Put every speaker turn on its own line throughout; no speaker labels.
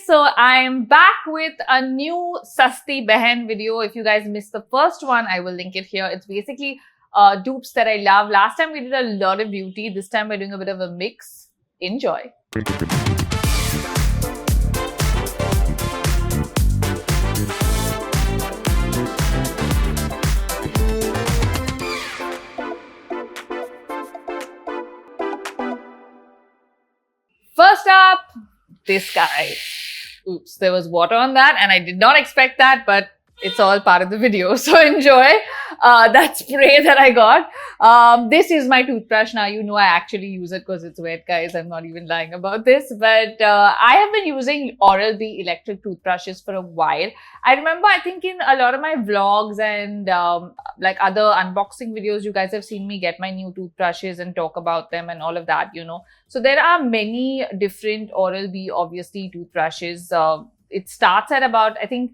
so I'm back with a new Sasti Behen video. If you guys missed the first one, I will link it here. It's basically dupes that I love. Last time we did a lot of beauty. This time we're doing a bit of a mix. Enjoy. First up, this guy. Oops, there was water on that and I did not expect that, but it's all part of the video. So enjoy that spray that I got. This is my toothbrush. Now, you know I actually use it because it's wet, guys. I'm not even lying about this. But I have been using Oral-B electric toothbrushes for a while. I remember, I think in a lot of my vlogs and like other unboxing videos, you guys have seen me get my new toothbrushes and talk about them and all of that, you know. So there are many different Oral-B, obviously, toothbrushes. It starts at about, I think,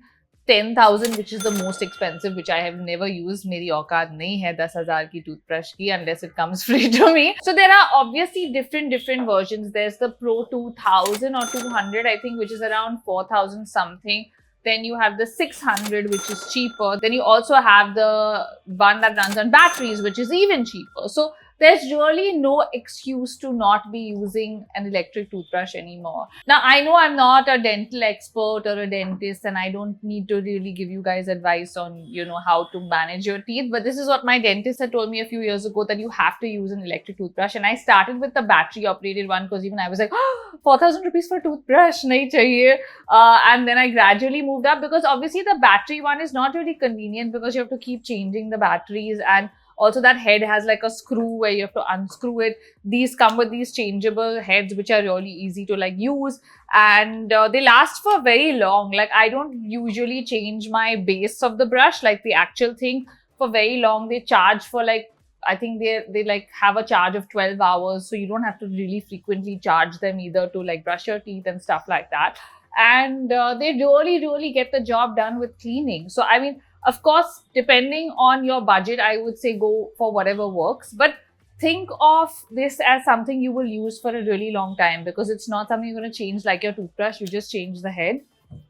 10,000, which is the most expensive, which I have never used. Meri औकात nahi hai 10,000 ki toothbrush ki, unless it comes free to me. So there are obviously different versions. There's the Pro 2000 or 200, I think, which is around 4,000 something. Then you have the 600, which is cheaper. Then you also have the one that runs on batteries, which is even cheaper. So there's really no excuse to not be using an electric toothbrush anymore. Now, I know I'm not a dental expert or a dentist and I don't need to really give you guys advice on, you know, how to manage your teeth. But this is what my dentist had told me a few years ago, that you have to use an electric toothbrush. And I started with the battery operated one because even I was like, oh, 4,000 rupees for a toothbrush, nahi chahiye. And then I gradually moved up because obviously the battery one is not really convenient because you have to keep changing the batteries, and also that head has like a screw where you have to unscrew it. These come with these changeable heads which are really easy to like use, and they last for very long. Like I don't usually change my base of the brush, like the actual thing, for very long. They charge for like, I think they like have a charge of 12 hours, so you don't have to really frequently charge them either to like brush your teeth and stuff like that. And they really get the job done with cleaning. So I mean, of course, depending on your budget, I would say go for whatever works. But think of this as something you will use for a really long time, because it's not something you're going to change like your toothbrush. You just change the head.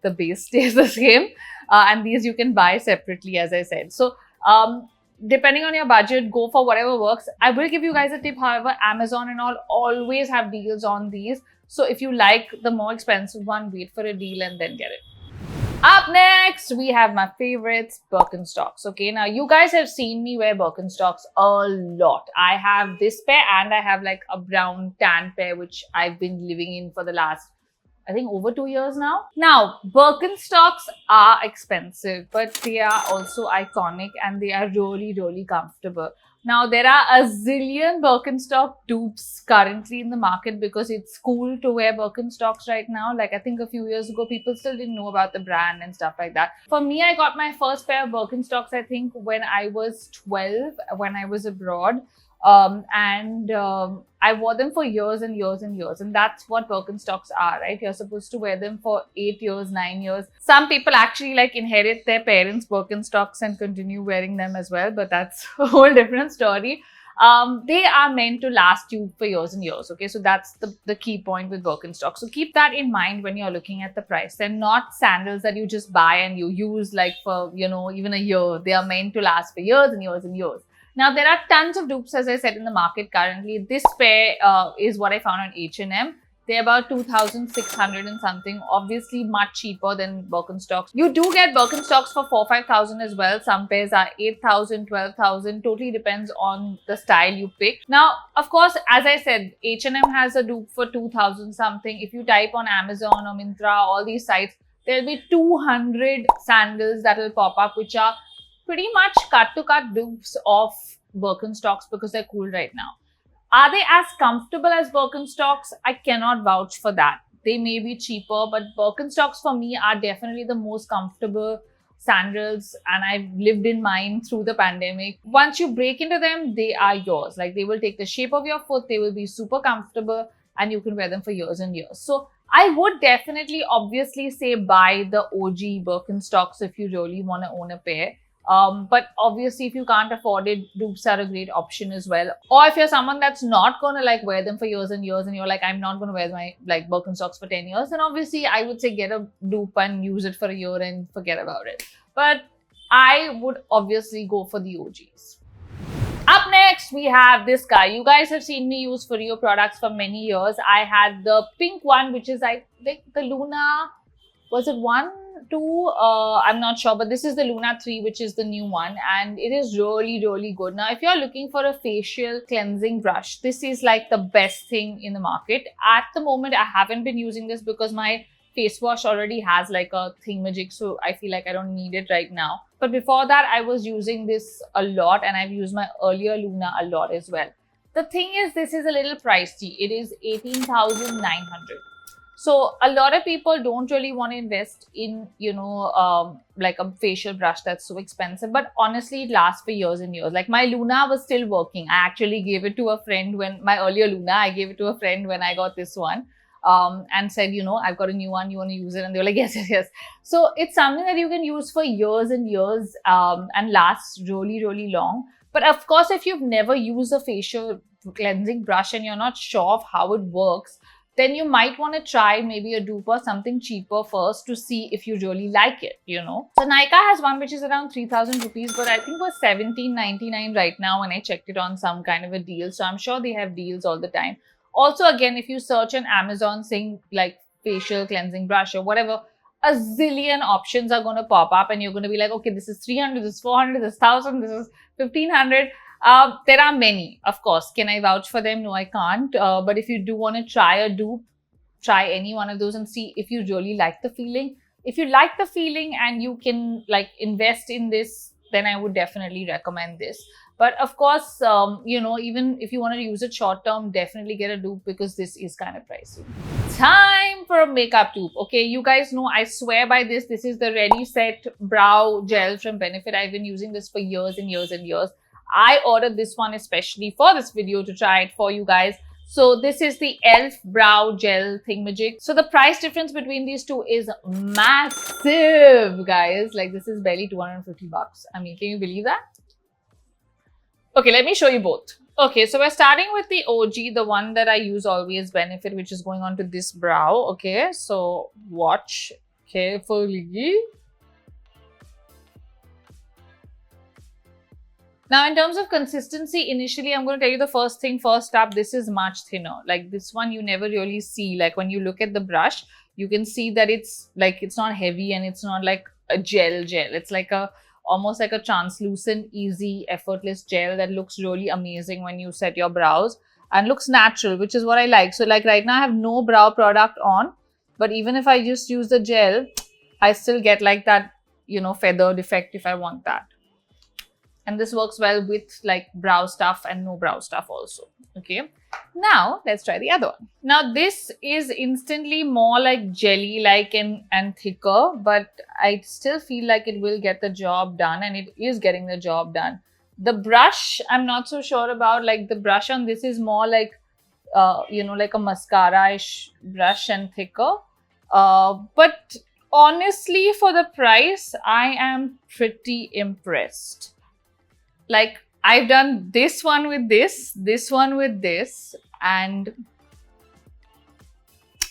The base stays the same. And these you can buy separately, as I said. So depending on your budget, go for whatever works. I will give you guys a tip. However, Amazon and all always have deals on these. So if you like the more expensive one, wait for a deal and then get it. Up next, we have my favorites, Birkenstocks. Okay, now you guys have seen me wear Birkenstocks a lot. I have this pair and I have like a brown tan pair, which I've been living in for the last, I think, over 2 years now. Now, Birkenstocks are expensive, but they are also iconic and they are really comfortable. Now, there are a zillion Birkenstock dupes currently in the market because it's cool to wear Birkenstocks right now. Like, I think a few years ago, people still didn't know about the brand and stuff like that. For me, I got my first pair of Birkenstocks, I think, when I was 12, when I was abroad. I wore them for years and years. And that's what Birkenstocks are, right? You're supposed to wear them for 8 years, 9 years. Some people actually like inherit their parents' Birkenstocks and continue wearing them as well. But that's a whole different story. They are meant to last you for years and years. Okay, so that's the key point with Birkenstocks. So keep that in mind when you're looking at the price. They're not sandals that you just buy and you use like for, you know, even a year. They are meant to last for years and years. Now, there are tons of dupes, as I said, in the market currently. This pair is what I found on H&M. They're about 2,600 and something. Obviously, much cheaper than Birkenstocks. You do get Birkenstocks for 4,000-5,000 as well. Some pairs are 8,000, 12,000. Totally depends on the style you pick. Now, of course, as I said, H&M has a dupe for 2,000 something. If you type on Amazon or Myntra, all these sites, there'll be 200 sandals that will pop up, which are pretty much cut-to-cut dupes of Birkenstocks because they're cool right now. Are they as comfortable as Birkenstocks? I cannot vouch for that. They may be cheaper, but Birkenstocks for me are definitely the most comfortable sandals, and I've lived in mine through the pandemic. Once you break into them, they are yours. Like, they will take the shape of your foot, they will be super comfortable, and you can wear them for years and years. So I would definitely obviously say buy the OG Birkenstocks if you really want to own a pair. But obviously, if you can't afford it, dupes are a great option as well. Or if you're someone that's not gonna like wear them for years and years, and you're like, I'm not gonna wear my like Birkenstocks for 10 years, then obviously I would say get a dupe and use it for a year and forget about it. But I would obviously go for the OGs. Up next, we have this guy. You guys have seen me use FOREO products for many years. I had the pink one, which is I think the Luna, was it 1, 2? I'm not sure, but this is the Luna 3, which is the new one, and it is really, really good. Now, if you're looking for a facial cleansing brush, this is like the best thing in the market. At the moment, I haven't been using this because my face wash already has like a thingamajig, so I feel like I don't need it right now. But before that, I was using this a lot, and I've used my earlier Luna a lot as well. The thing is, this is a little pricey. It is 18,900. So a lot of people don't really want to invest in, you know, like a facial brush that's so expensive. But honestly, it lasts for years and years. Like my Luna was still working. I actually gave it to a friend when my earlier Luna, I gave it to a friend when I got this one. And said, you know, I've got a new one, you want to use it? And they were like, yes, yes, yes. So it's something that you can use for years and years and lasts really, really long. But of course, if you've never used a facial cleansing brush and you're not sure of how it works, then you might want to try maybe a dupe or something cheaper first to see if you really like it, you know. So Nykaa has one which is around 3,000 rupees, but I think it was 17.99 right now when I checked it on some kind of a deal. So I'm sure they have deals all the time. Also, again, if you search on Amazon saying like facial cleansing brush or whatever, a zillion options are going to pop up and you're going to be like, okay, this is 300, this is 400, this is 1,000, this is 1,500. There are many, of course. Can I vouch for them? No, I can't. But if you do want to try a dupe, try any one of those and see if you really like the feeling. If you like the feeling and you can like invest in this, then I would definitely recommend this. But of course, you know, even if you want to use it short term, definitely get a dupe because this is kind of pricey. Time for a makeup dupe. Okay, you guys know I swear by this. This is the Ready Set Brow Gel from Benefit. I've been using this for years and years and years. I ordered this one especially for this video to try it for you guys. So this is the e.l.f. Brow Gel Thingamajig. So the price difference between these two is massive, guys. Like this is barely 250 bucks. I mean, can you believe that? Okay, let me show you both. Okay, so we're starting with the OG, the one that I use always, Benefit, which is going on to this brow. Okay, so watch carefully. Now, in terms of consistency, initially, I'm going to tell you the first thing first up. This is much thinner. Like this one, you never really see. Like when you look at the brush, you can see that it's like, it's not heavy and it's not like a gel. It's like a almost like a translucent, easy, effortless gel that looks really amazing when you set your brows and looks natural, which is what I like. So like right now I have no brow product on, but even if I just use the gel, I still get like that, you know, feathered effect if I want that. And this works well with like brow stuff and no brow stuff also. Okay. Now let's try the other one. Now this is instantly more like jelly-like and thicker, but I still feel like it will get the job done, and it is getting the job done. The brush, I'm not so sure about. Like the brush on this is more like, you know, like a mascara-ish brush and thicker. But honestly, for the price, I am pretty impressed. Like I've done this one with this one with this, and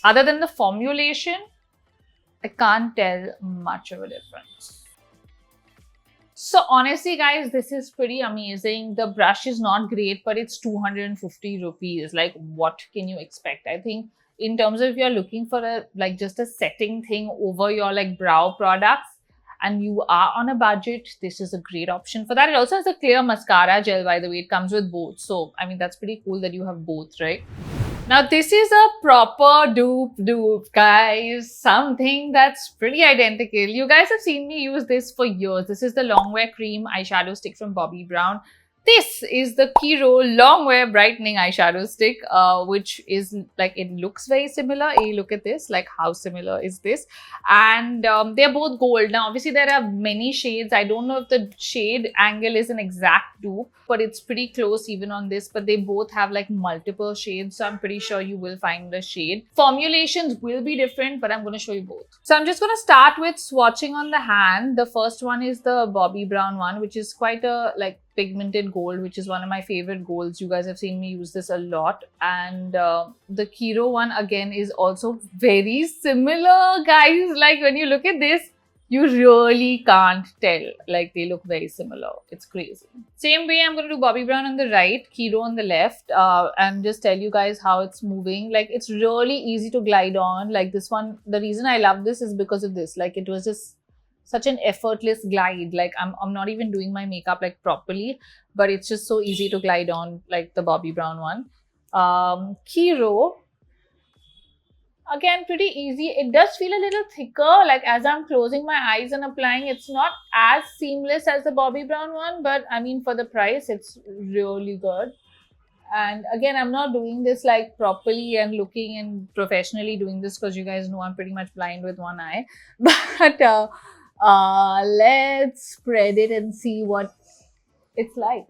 other than the formulation, I can't tell much of a difference. So honestly, guys, this is pretty amazing. The brush is not great, but it's 250 rupees. Like what can you expect? I think in terms of if you're looking for a like just a setting thing over your like brow products, and you are on a budget, this is a great option for that. It also has a clear mascara gel, by the way. It comes with both. So, I mean, that's pretty cool that you have both, right? Now, this is a proper dupe, guys. Something that's pretty identical. You guys have seen me use this for years. This is the Longwear Cream Eyeshadow Stick from Bobbi Brown. This is the KIRO Long Wear Brightening Eyeshadow Stick, which is like, it looks very similar. Hey, look at this, like how similar is this? And they're both gold. Now, obviously, there are many shades. I don't know if the shade angle is an exact dupe, but it's pretty close even on this. But they both have like multiple shades, so I'm pretty sure you will find the shade. Formulations will be different, but I'm going to show you both. So I'm just going to start with swatching on the hand. The first one is the Bobbi brown one, which is quite a like pigmented gold, which is one of my favorite golds. You guys have seen me use this a lot. And the KIRO one again is also very similar, guys. Like when you look at this, you really can't tell. Like they look very similar. It's crazy. Same way, I'm going to do Bobbi brown on the right, KIRO on the left, and just tell you guys how it's moving. Like it's really easy to glide on. Like this one, the reason I love this is because of this. Like it was just such an effortless glide. Like I'm not even doing my makeup like properly, but it's just so easy to glide on, like the Bobbi brown one. KIRO, again, pretty easy. It does feel a little thicker, like as I'm closing my eyes and applying. It's not as seamless as the Bobbi brown one, but I mean, for the price, it's really good. And again, I'm not doing this like properly and looking and professionally doing this, because you guys know I'm pretty much blind with one eye. But let's spread it and see what it's like.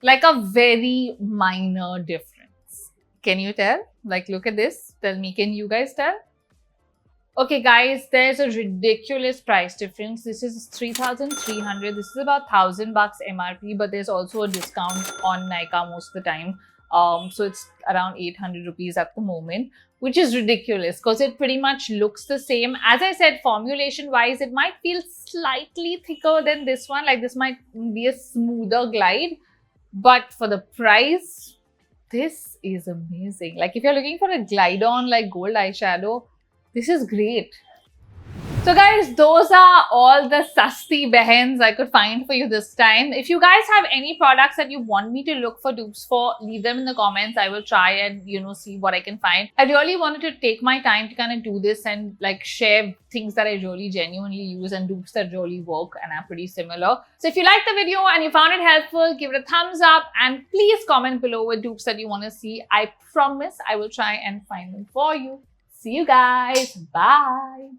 Like a very minor difference. Can you tell? Like, look at this. Tell me, can you guys tell? Okay, guys, there's a ridiculous price difference. This is 3,300. This is about 1,000 bucks MRP, but there's also a discount on Nykaa most of the time. So it's around 800 rupees at the moment, which is ridiculous because it pretty much looks the same. As I said, formulation wise, it might feel slightly thicker than this one. Like this might be a smoother glide, but for the price, this is amazing. Like if you're looking for a glide on like gold eyeshadow, this is great. So guys, those are all the Sasti Behens I could find for you this time. If you guys have any products that you want me to look for dupes for, leave them in the comments. I will try and, see what I can find. I really wanted to take my time to kind of do this and like share things that I really genuinely use and dupes that really work and are pretty similar. So if you liked the video and you found it helpful, give it a thumbs up and please comment below with dupes that you want to see. I promise I will try and find them for you. See you guys. Bye.